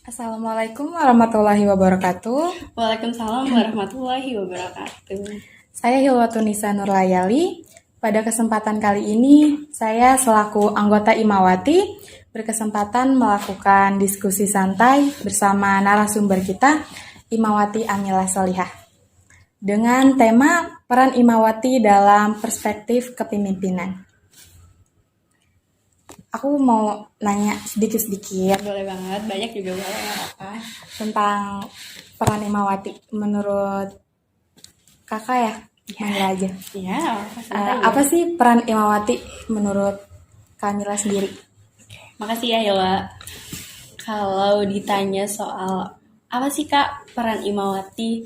Assalamualaikum warahmatullahi wabarakatuh. Waalaikumsalam warahmatullahi wabarakatuh. Saya Hilwatunisa Nurlayali. Pada kesempatan kali ini, saya selaku anggota Imawati berkesempatan melakukan diskusi santai bersama narasumber kita, Imawati Amila Solihah, dengan tema peran Imawati dalam perspektif kepemimpinan. Aku mau nanya sedikit-sedikit Boleh banget, banyak juga boleh, nggak apa-apa. tentang peran Imawati menurut kakak ya, manggil aja. Ya, santai ya. Apa sih peran Imawati menurut Kamila sendiri? Makasih ya Yola. Kalau ditanya soal apa sih Kak peran Imawati,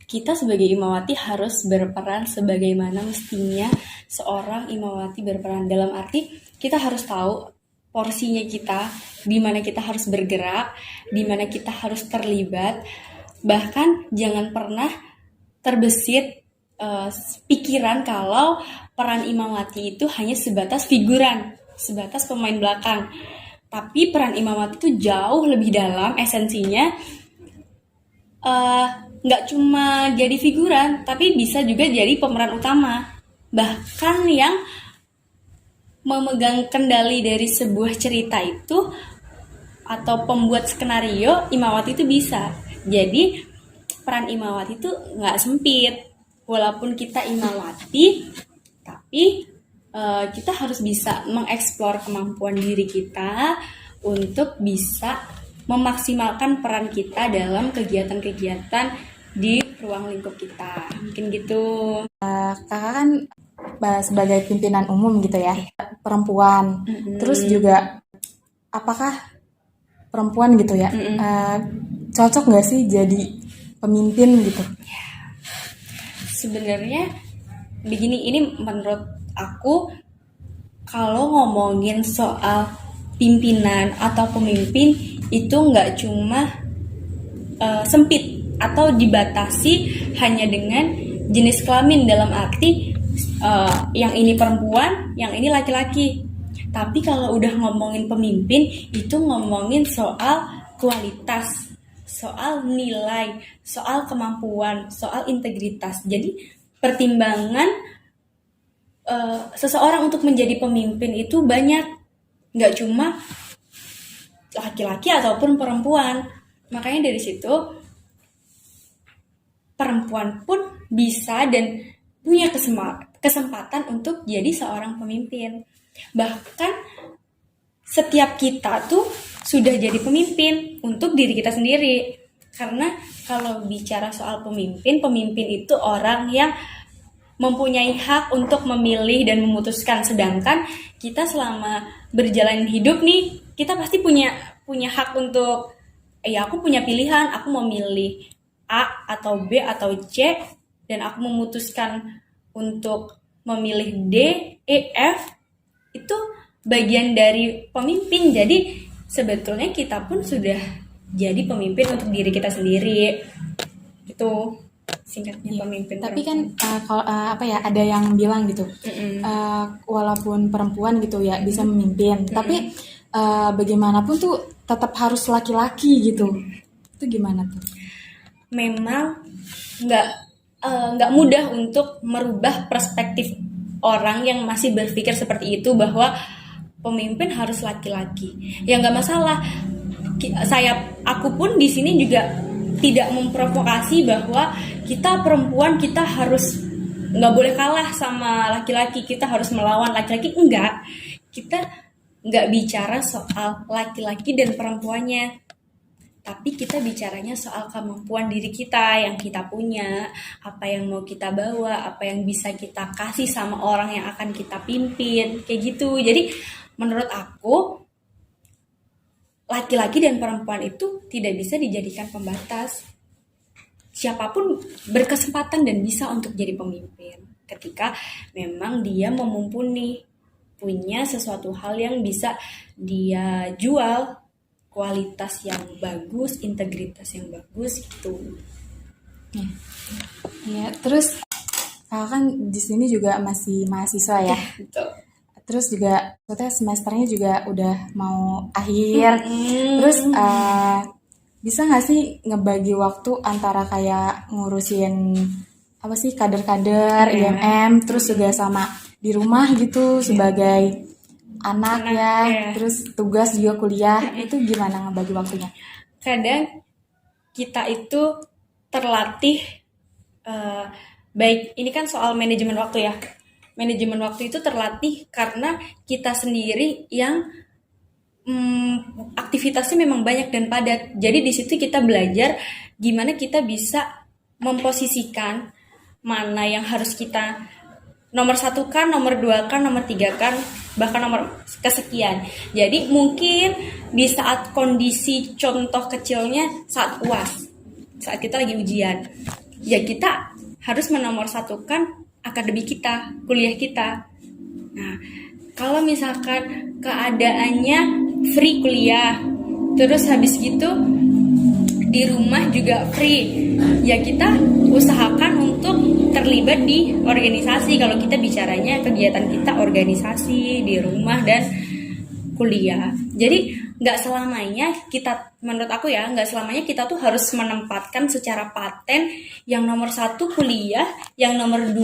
kita sebagai Imawati harus berperan sebagaimana mestinya seorang Imawati berperan. Dalam arti kita harus tahu porsinya kita, di mana kita harus bergerak, di mana kita harus terlibat. Bahkan jangan pernah terbesit pikiran kalau peran Imawati itu hanya sebatas figuran, sebatas pemain belakang. Tapi peran Imawati itu jauh lebih dalam esensinya. Nggak cuma jadi figuran, tapi bisa juga jadi pemeran utama. Bahkan yang memegang kendali dari sebuah cerita itu atau pembuat skenario, Imawati itu bisa. Jadi peran Imawati itu nggak sempit. Walaupun kita Imawati, tapi kita harus bisa mengeksplor kemampuan diri kita untuk bisa memaksimalkan peran kita dalam kegiatan-kegiatan di ruang lingkup kita. Mungkin gitu. Kakak kan sebagai pimpinan umum gitu ya, perempuan. Terus juga apakah perempuan gitu ya cocok nggak sih jadi pemimpin gitu? Sebenarnya begini, ini menurut aku kalau ngomongin soal pimpinan atau pemimpin itu nggak cuma sempit atau dibatasi hanya dengan jenis kelamin, dalam arti yang ini perempuan, yang ini laki-laki. Tapi kalau udah ngomongin pemimpin itu ngomongin soal kualitas, soal nilai, soal kemampuan, soal integritas. Jadi pertimbangan seseorang untuk menjadi pemimpin itu banyak, nggak cuma laki-laki ataupun perempuan. Makanya dari situ perempuan pun bisa dan punya kesempatan untuk jadi seorang pemimpin. Bahkan setiap kita tuh sudah jadi pemimpin untuk diri kita sendiri. Karena kalau bicara soal pemimpin, pemimpin itu orang yang mempunyai hak untuk memilih dan memutuskan. Sedangkan kita selama berjalan hidup nih, kita pasti punya hak untuk, ya aku punya pilihan, aku mau milih A atau B atau C, dan aku memutuskan untuk memilih D, E, F. Itu bagian dari pemimpin. Jadi sebetulnya kita pun sudah jadi pemimpin untuk diri kita sendiri. Itu singkatnya pemimpin. Tapi kan kalau apa ya, ada yang bilang gitu, walaupun perempuan gitu ya bisa memimpin, tapi bagaimanapun tuh tetap harus laki-laki gitu. Itu gimana tuh? Memang nggak mudah untuk merubah perspektif orang yang masih berpikir seperti itu, bahwa pemimpin harus laki-laki. Ya nggak masalah. Aku pun di sini juga tidak memprovokasi bahwa kita perempuan kita harus nggak boleh kalah sama laki-laki, kita harus melawan laki-laki. Enggak, kita nggak bicara soal laki-laki dan perempuannya, tapi kita bicaranya soal kemampuan diri kita yang kita punya, apa yang mau kita bawa, apa yang bisa kita kasih sama orang yang akan kita pimpin, kayak gitu. Jadi menurut aku laki-laki dan perempuan itu tidak bisa dijadikan pembatas. Siapapun berkesempatan dan bisa untuk jadi pemimpin ketika memang dia memumpuni, punya sesuatu hal yang bisa dia jual, kualitas yang bagus, integritas yang bagus gitu. Ya, terus kakak kan di sini juga masih mahasiswa ya. Betul. terus juga maksudnya semesternya juga udah mau akhir. Terus bisa nggak sih ngebagi waktu antara kayak ngurusin apa sih kader-kader IMM, terus juga sama di rumah gitu sebagai anak ya, terus tugas juga kuliah, itu gimana ngebagi waktunya? Kadang kita itu terlatih, baik ini kan soal manajemen waktu ya. Manajemen waktu itu terlatih karena kita sendiri yang aktivitasnya memang banyak dan padat. Jadi di situ kita belajar gimana kita bisa memposisikan mana yang harus kita nomor 1 kan, nomor 2 kan, nomor 3 kan, bahkan nomor kesekian. Jadi mungkin di saat kondisi contoh kecilnya saat UAS, saat kita lagi ujian, ya kita harus menomorsatukan akademik kita, kuliah kita. Nah, kalau misalkan keadaannya free kuliah, terus habis gitu di rumah juga free, ya kita usahakan untuk terlibat di organisasi. Kalau kita bicaranya kegiatan kita organisasi di rumah dan kuliah. Jadi nggak selamanya kita, menurut aku ya, nggak selamanya kita tuh harus menempatkan secara paten yang nomor 1 kuliah, yang nomor 2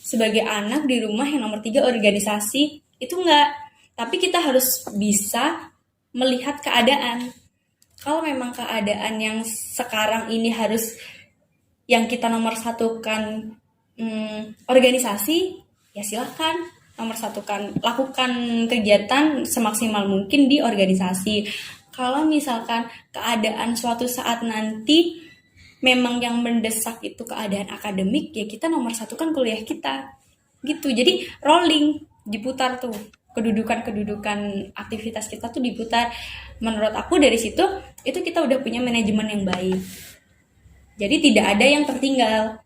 sebagai anak di rumah, yang nomor 3 organisasi. Itu nggak. Tapi kita harus bisa melihat keadaan. Kalau memang keadaan yang sekarang ini harus yang kita nomor satukan organisasi, ya silakan nomor satukan, lakukan kegiatan semaksimal mungkin di organisasi. Kalau misalkan keadaan suatu saat nanti memang yang mendesak itu keadaan akademik, ya kita nomor satukan kuliah kita gitu. Jadi rolling, diputar tuh kedudukan aktivitas kita tuh diputar. Menurut aku dari situ itu kita udah punya manajemen yang baik. Jadi tidak ada yang tertinggal,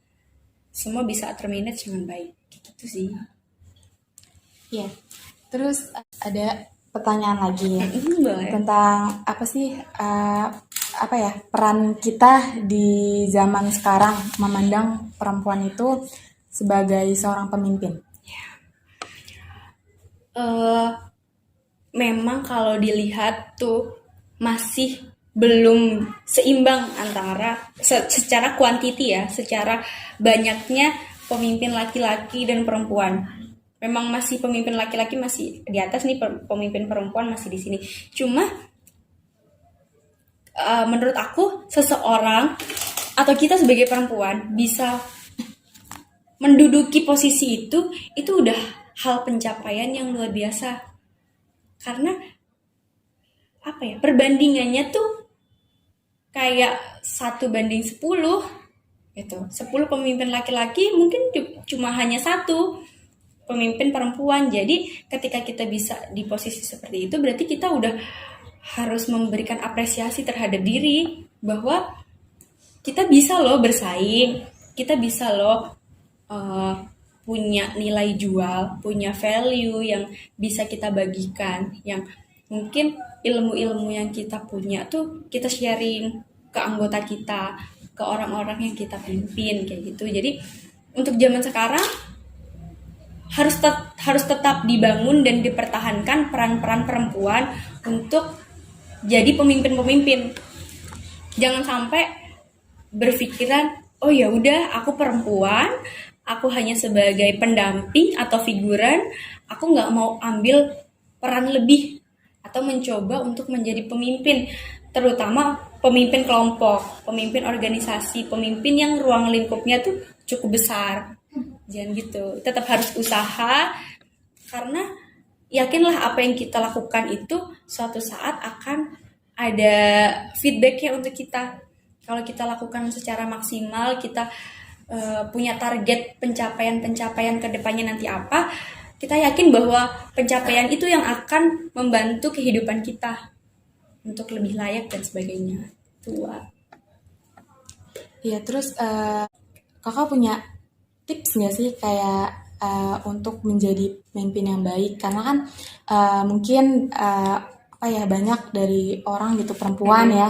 semua bisa termanage dengan baik gitu sih. Iya. Terus ada pertanyaan lagi ya, Boleh. tentang apa sih apa ya, peran kita di zaman sekarang memandang perempuan itu sebagai seorang pemimpin. Memang kalau dilihat tuh masih belum seimbang antara secara kuantiti ya, secara banyaknya pemimpin laki-laki dan perempuan. Memang masih pemimpin laki-laki masih di atas nih, pemimpin perempuan masih di sini. Cuma menurut aku seseorang atau kita sebagai perempuan bisa menduduki posisi itu udah hal pencapaian yang luar biasa. Karena apa ya, perbandingannya tuh kayak 1:10 gitu. 10 pemimpin laki-laki mungkin cuma hanya 1 pemimpin perempuan. Jadi ketika kita bisa di posisi seperti itu, berarti kita udah harus memberikan apresiasi terhadap diri bahwa kita bisa loh bersaing, kita bisa loh punya nilai jual, punya value yang bisa kita bagikan, yang mungkin ilmu-ilmu yang kita punya tuh kita sharing ke anggota kita, ke orang-orang yang kita pimpin kayak gitu. Jadi untuk zaman sekarang harus tetap dibangun dan dipertahankan peran-peran perempuan untuk jadi pemimpin-pemimpin. Jangan sampai berpikiran, oh ya udah aku perempuan, aku hanya sebagai pendamping atau figuran, aku nggak mau ambil peran lebih atau mencoba untuk menjadi pemimpin, terutama pemimpin kelompok, pemimpin organisasi, pemimpin yang ruang lingkupnya tuh cukup besar. Jangan gitu, tetap harus usaha, karena yakinlah apa yang kita lakukan itu suatu saat akan ada feedbacknya untuk kita. Kalau kita lakukan secara maksimal, kita punya target pencapaian ke depannya nanti apa, kita yakin bahwa pencapaian itu yang akan membantu kehidupan kita untuk lebih layak dan sebagainya. Tua. Iya, terus kakak punya tips nggak sih kayak untuk menjadi pemimpin yang baik? Karena kan mungkin apa ya, banyak dari orang gitu perempuan ya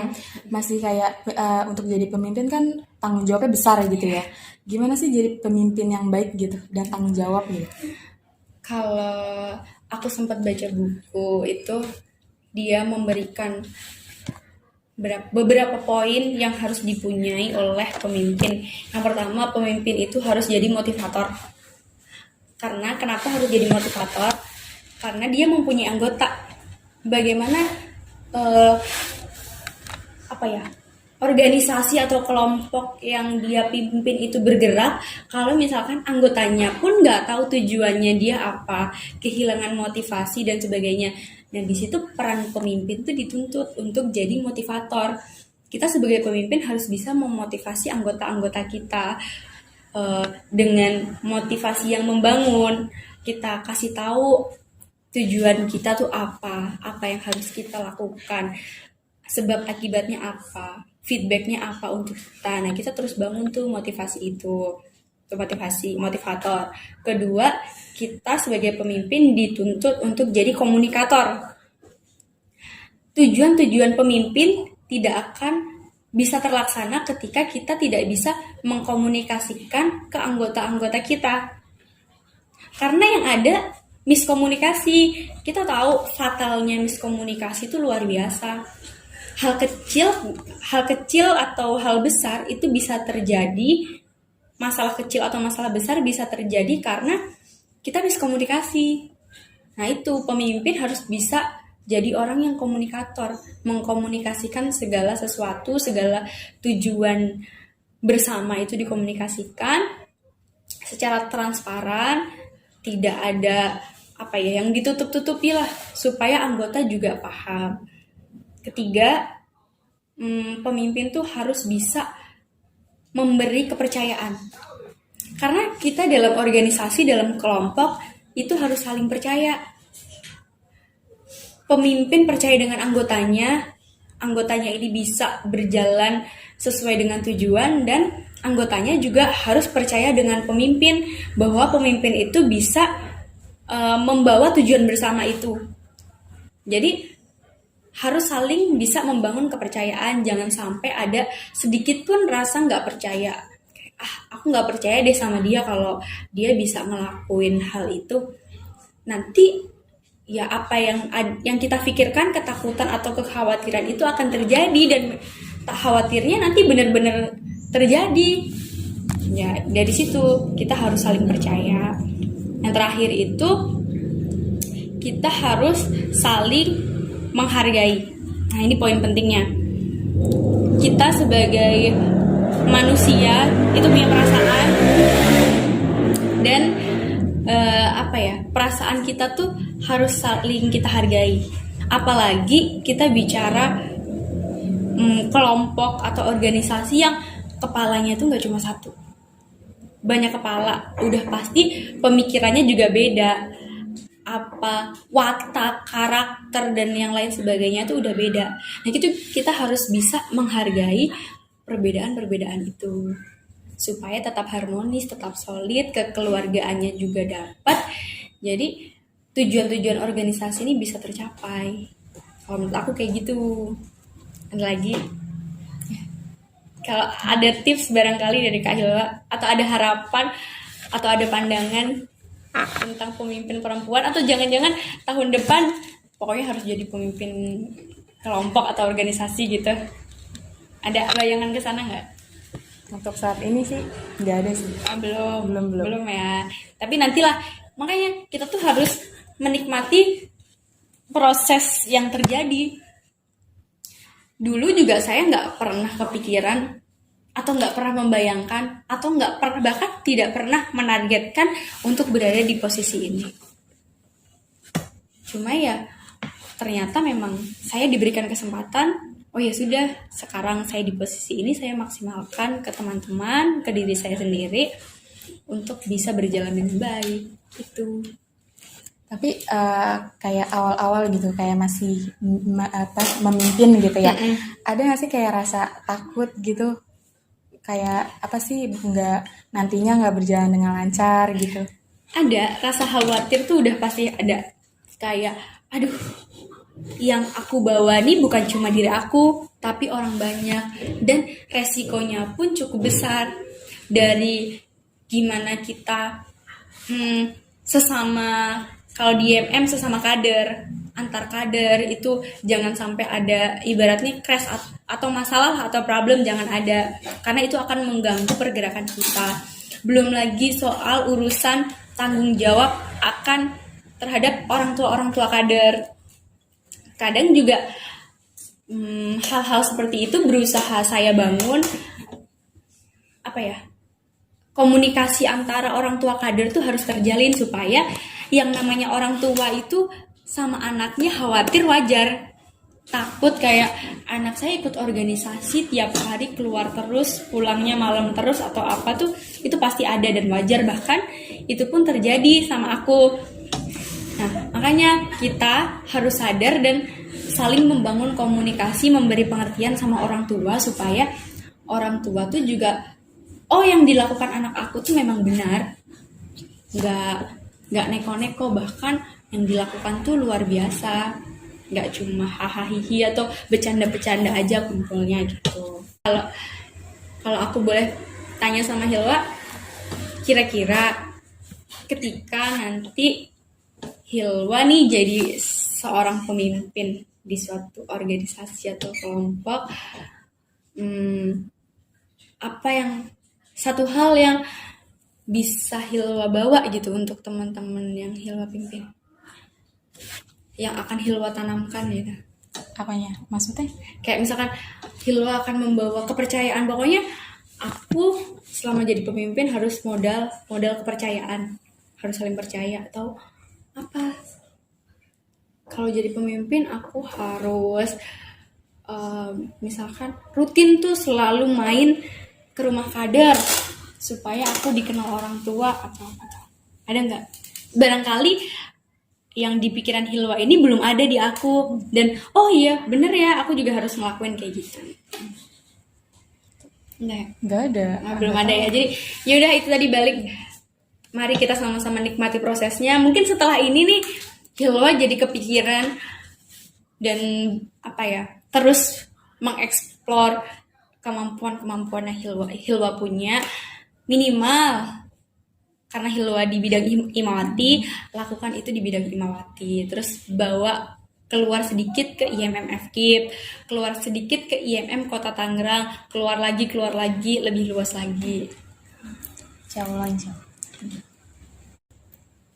masih kayak untuk jadi pemimpin kan tanggung jawabnya besar gitu ya. Gimana sih jadi pemimpin yang baik gitu dan tanggung jawab gitu? Kalau aku sempat baca buku itu, dia memberikan beberapa poin yang harus dipunyai oleh pemimpin. Yang pertama, pemimpin itu harus jadi motivator. Karena kenapa harus jadi motivator? Karena dia mempunyai anggota. Bagaimana organisasi atau kelompok yang dia pimpin itu bergerak kalau misalkan anggotanya pun nggak tahu tujuannya dia apa, kehilangan motivasi dan sebagainya. Dan di situ peran pemimpin itu dituntut untuk jadi motivator. Kita sebagai pemimpin harus bisa memotivasi anggota-anggota kita dengan motivasi yang membangun. Kita kasih tahu tujuan kita tuh apa yang harus kita lakukan, sebab akibatnya apa, feedbacknya apa untuk kita. Nah, kita terus bangun tuh motivasi itu motivator. Kedua, kita sebagai pemimpin dituntut untuk jadi komunikator. Tujuan-tujuan pemimpin tidak akan bisa terlaksana ketika kita tidak bisa mengkomunikasikan ke anggota-anggota kita. Karena yang ada miskomunikasi. Kita tahu fatalnya miskomunikasi itu luar biasa. Hal kecil atau hal besar itu bisa terjadi, masalah kecil atau masalah besar bisa terjadi karena kita miskomunikasi. Nah, itu pemimpin harus bisa jadi orang yang komunikator, mengkomunikasikan segala sesuatu, segala tujuan bersama itu dikomunikasikan secara transparan, tidak ada yang ditutup-tutupi lah, supaya anggota juga paham. Ketiga, pemimpin tuh harus bisa memberi kepercayaan. Karena kita dalam organisasi, dalam kelompok, itu harus saling percaya. Pemimpin percaya dengan anggotanya ini bisa berjalan sesuai dengan tujuan, dan anggotanya juga harus percaya dengan pemimpin, bahwa pemimpin itu bisa membawa tujuan bersama itu. Jadi harus saling bisa membangun kepercayaan. Jangan sampai ada sedikit pun rasa nggak percaya. Aku nggak percaya deh sama dia kalau dia bisa ngelakuin hal itu. Nanti ya apa yang kita pikirkan, ketakutan atau kekhawatiran itu akan terjadi, dan tak khawatirnya nanti benar-benar terjadi. Ya, dari situ kita harus saling percaya. Yang terakhir itu kita harus saling menghargai. Nah, ini poin pentingnya. Kita sebagai manusia itu punya perasaan, dan perasaan kita tuh harus saling kita hargai. Apalagi kita bicara kelompok atau organisasi yang kepalanya tuh nggak cuma satu, banyak kepala, udah pasti pemikirannya juga beda, watak, karakter, dan yang lain sebagainya tuh udah beda. Nah, itu kita harus bisa menghargai perbedaan-perbedaan itu supaya tetap harmonis, tetap solid, kekeluargaannya juga dapat. Jadi tujuan-tujuan organisasi ini bisa tercapai. Kalau menurut aku kayak gitu. Ada lagi? Kalau ada tips barangkali dari Kak Hilwa, atau ada harapan atau ada pandangan tentang pemimpin perempuan, atau jangan-jangan tahun depan pokoknya harus jadi pemimpin kelompok atau organisasi gitu. Ada bayangan ke sana nggak? Untuk saat ini sih nggak ada sih. Belum ya. Tapi nantilah. Makanya kita tuh harus menikmati proses yang terjadi. Dulu juga saya nggak pernah kepikiran, atau nggak pernah membayangkan, atau nggak pernah, bahkan tidak pernah menargetkan untuk berada di posisi ini. Cuma ya ternyata memang saya diberikan kesempatan. Oh ya sudah, sekarang saya di posisi ini, saya maksimalkan ke teman-teman, ke diri saya sendiri untuk bisa berjalan dengan baik. Itu. Tapi kayak awal-awal gitu, kayak masih memimpin gitu ya. Ada nggak sih kayak rasa takut gitu? Kayak apa sih, nantinya nggak berjalan dengan lancar gitu? Ada, rasa khawatir tuh udah pasti ada. Kayak, aduh, yang aku bawa nih bukan cuma diri aku, tapi orang banyak. Dan resikonya pun cukup besar. Dari gimana kita sesama Kalau di IMM sesama kader, antar kader itu jangan sampai ada ibaratnya crash atau masalah atau problem, jangan ada, karena itu akan mengganggu pergerakan kita. Belum lagi soal urusan tanggung jawab akan terhadap orang tua kader. Kadang juga hal-hal seperti itu berusaha saya bangun, komunikasi antara orang tua kader tuh harus terjalin, supaya yang namanya orang tua itu sama anaknya khawatir wajar. Takut kayak anak saya ikut organisasi tiap hari keluar terus, pulangnya malam terus atau apa tuh, itu pasti ada dan wajar, bahkan itu pun terjadi sama aku. Nah, makanya kita harus sadar dan saling membangun komunikasi, memberi pengertian sama orang tua, supaya orang tua tuh juga, oh yang dilakukan anak aku tuh memang benar, nggak neko-neko, bahkan yang dilakukan tuh luar biasa, nggak cuma hahaha atau bercanda-bercanda aja kumpulnya gitu. Kalau aku boleh tanya sama Hilwa, kira-kira ketika nanti Hilwa nih jadi seorang pemimpin di suatu organisasi atau kelompok, apa yang satu hal yang bisa Hilwa bawa gitu untuk teman-teman yang Hilwa pimpin, yang akan Hilwa tanamkan gitu? Apanya? Maksudnya? Kayak misalkan Hilwa akan membawa kepercayaan, pokoknya aku selama jadi pemimpin harus modal kepercayaan, harus saling percaya, atau apa? Kalau jadi pemimpin aku harus misalkan rutin tuh selalu main ke rumah kader supaya aku dikenal orang tua atau apa. Ada nggak? Barangkali yang di pikiran Hilwa ini belum ada di aku, dan oh iya bener ya, aku juga harus ngelakuin kayak gitu. Nggak ada. Belum ada ya. Jadi yaudah, itu tadi balik. Mari kita sama-sama nikmati prosesnya. Mungkin setelah ini nih Hilwa jadi kepikiran dan terus mengeksplor kemampuan yang Hilwa punya. Minimal karena Hilwa di bidang Imawati, lakukan itu di bidang Imawati. Terus bawa keluar sedikit ke IMM FKIP, keluar sedikit ke IMM Kota Tangerang, keluar lagi, lebih luas lagi. Insyaallah.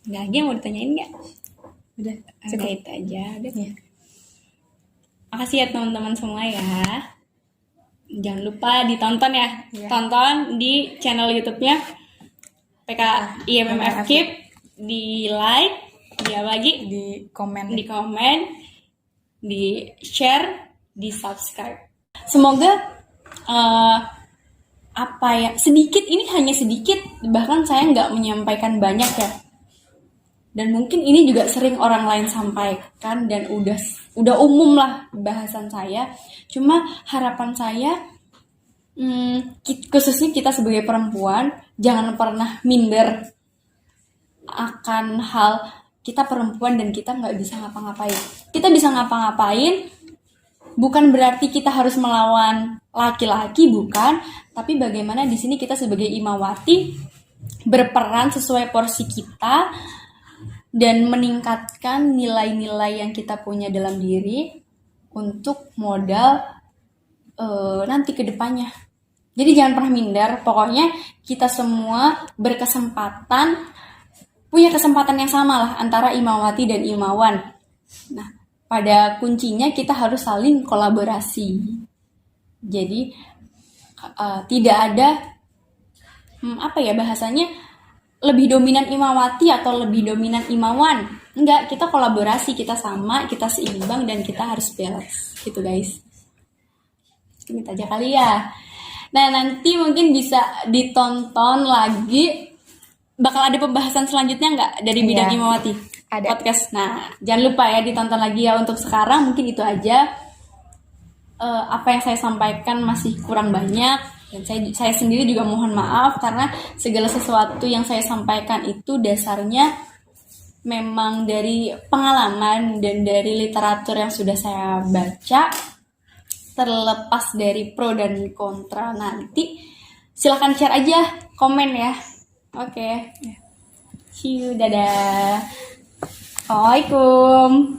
Nggak lagi yang mau ditanyain nggak? Udah, cukup itu aja. Udah. Ya. Makasih ya teman-teman semua ya. Jangan lupa ditonton ya. Tonton di channel YouTube-nya PK IMM FKIP, di like, di komen, di share, di subscribe. Semoga sedikit, ini hanya sedikit, bahkan saya nggak menyampaikan banyak ya. Dan mungkin ini juga sering orang lain sampaikan dan udah umum lah bahasan saya. Cuma harapan saya, khususnya kita sebagai perempuan, jangan pernah minder akan hal kita perempuan dan kita nggak bisa ngapa-ngapain. Kita bisa ngapa-ngapain, bukan berarti kita harus melawan laki-laki, bukan. Tapi bagaimana di sini kita sebagai Imawati berperan sesuai porsi kita dan meningkatkan nilai-nilai yang kita punya dalam diri untuk modal nanti ke depannya. Jadi jangan pernah minder, pokoknya kita semua punya kesempatan yang sama lah antara Imawati dan Imawan. Nah, pada kuncinya kita harus saling kolaborasi. Jadi tidak ada bahasanya lebih dominan Imawati atau lebih dominan Imawan. Enggak, kita kolaborasi, kita sama, kita seimbang, dan kita harus balance gitu guys. Ini aja kali ya. Nah, nanti mungkin bisa ditonton lagi, bakal ada pembahasan selanjutnya nggak dari bidang Imawati? Ada podcast. Nah, jangan lupa ya ditonton lagi ya. Untuk sekarang mungkin itu aja. Apa yang saya sampaikan masih kurang banyak. Dan saya sendiri juga mohon maaf karena segala sesuatu yang saya sampaikan itu dasarnya memang dari pengalaman dan dari literatur yang sudah saya baca. Terlepas dari pro dan kontra, nanti silahkan share aja, komen ya. Oke. See you, dadah. Assalamualaikum.